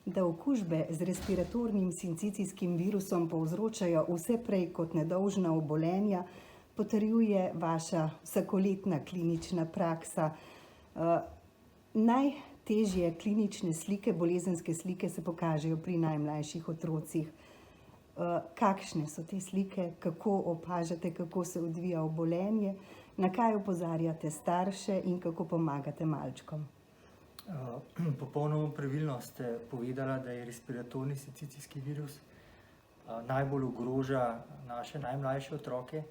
da okužbe z respiratornim sincicijskim virusom povzročajo vse prej kot nedolžna obolenja, potrjuje vaša vsakoletna klinična praksa. Najtežje klinične slike, bolezenske slike se pokažejo pri najmlajših otrocih. Kakšne so te slike, kako opažate, kako se odvija obolenje, na kaj opozarjate starše in kako pomagate malčkom? Popolnoma pravilno ste povedala, da je respiratorni sincicijski virus najbolj ogroža naše najmlajše otroke.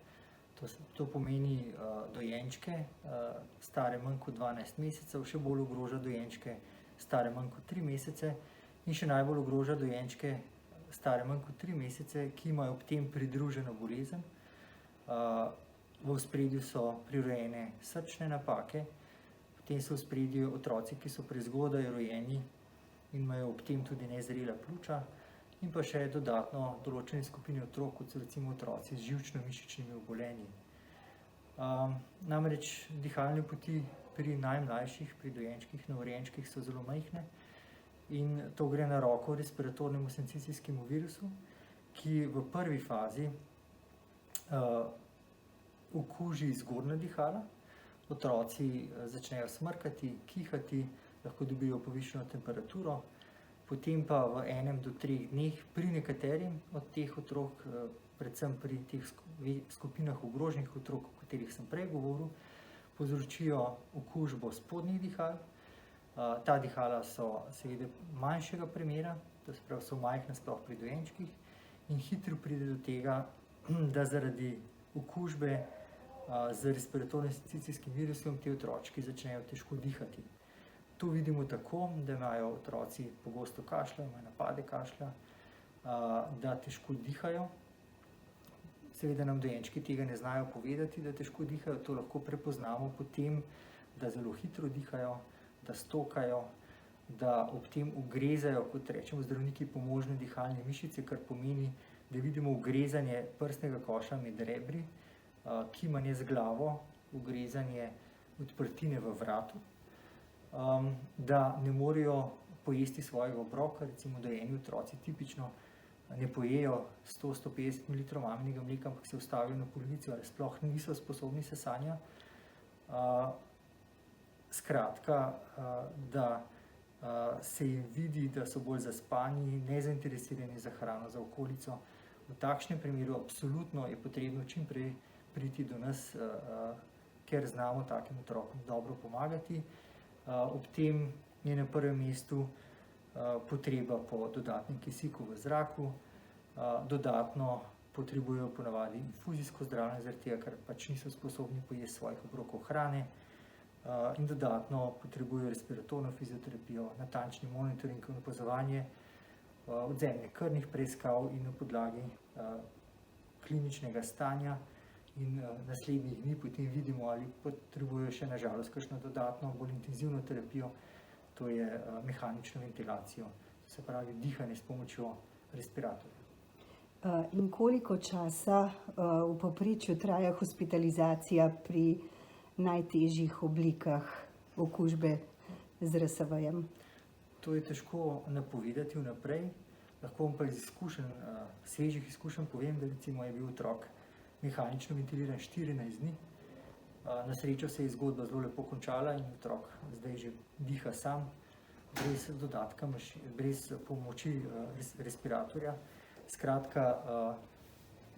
To pomeni dojenčke, stare manj kot 12 mesecev, še bolj ogroža dojenčke, stare manj kot 3 mesece in še najbolj ogroža dojenčke, stare manj kot 3 mesece, ki imajo ob tem pridruženo bolezen. V ospredju so prirojene srčne napake, potem so v ospredju otroci, ki so prezgodaj rojeni in imajo ob tem tudi nezrela pljuča, in pa še dodatno določene skupine otrok, kot so recimo otroci z živčno-mišičnimi obolenji. Namreč dihalne poti pri najmlajših, pri dojenčkih, novorojenčkih so zelo majhne in to gre na roko respiratornemu sincicijskemu virusu, ki v prvi fazi okuži zgornja dihala. Otroci začnejo smrkati, kihati, lahko dobijo povišano temperaturo, potem pa v 1 do 3 dneh pri nekaterim od teh otrok, predvsem pri teh skupinah ogroženih otrok, o katerih sem prej govoril, povzročijo okužbo spodnjih dihal. Ta dihala so seveda manjšega premera, to se pravi so majhna sploh pri dojenčkih in hitro pride do tega, da zaradi okužbe z respiratornim sincicijskim virusom ti otročki začnejo težko dihati. To vidimo tako, da imajo otroci pogosto kašlja, imajo napade kašlja, da težko dihajo. Seveda nam dojenčki tega ne znajo povedati, da težko dihajo, to lahko prepoznamo po tem, da zelo hitro dihajo, da stokajo, da ob tem ugrezajo, kot rečemo zdravniki, pomožne dihalne mišice, kar pomeni, da vidimo ugrezanje prsnega koša med rebri, kimanje z glavo, ugrezanje odprtine v vratu, da ne morejo pojesti svojega obroka, recimo dojeni otroci tipično ne pojejo 100-150 ml maminega mleka, ampak se ustavijo na polovico ali sploh niso sposobni sesanja. Skratka, da se jim vidi, da so bolj zaspani, nezainteresirani za hrano, za okolico. V takšnem primeru absolutno je potrebno čim prej priti do nas, ker znamo takim otrokom dobro pomagati. Ob tem je na prvem mestu potreba po dodatnem kisiku v zraku, dodatno potrebujejo ponavadi infuzijsko zdravljenje, zaradi tega, ker pač niso sposobni pojesti svojih obrokov hrane, in dodatno potrebujejo respiratorno fizioterapijo, natančni monitoring in opazovanje, odvzemanje krvnih preiskav in na podlagi kliničnega stanja in naslednjih dni potem vidimo, ali potrebujejo še na žalost kakšno dodatno, bolj intenzivno terapijo, to je mehanično ventilacijo, se pravi dihanje s pomočjo respiratorja. In koliko časa v povprečju traja hospitalizacija pri najtežjih oblikah okužbe z RSV-jem? To je težko napovedati vnaprej, lahko vam pa iz svežih izkušenj povem, da recimo je bil otrok mehanično ventiliran 14 dni. Na srečo se je zgodba zelo lepo končala in otrok zdaj že diha sam, brez dodatka, brez pomoči respiratorja. Skratka,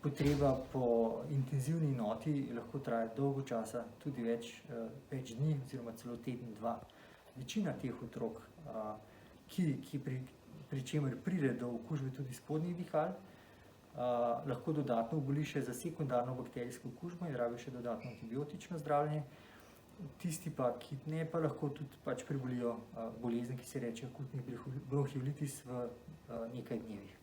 potreba po intenzivni noti lahko traja dolgo časa, tudi več dni oziroma celo teden, 2. Večina teh otrok, pri čemer pride do okužbe tudi spodnjih dihal, lahko dodatno oboli še za sekundarno bakterijsko okužbo in rabi še dodatno antibiotično zdravljenje. Tisti pa, ki ne, pa lahko tudi pač prebolijo bolezen, ki se reče akutni bronhiolitis v nekaj dnevih.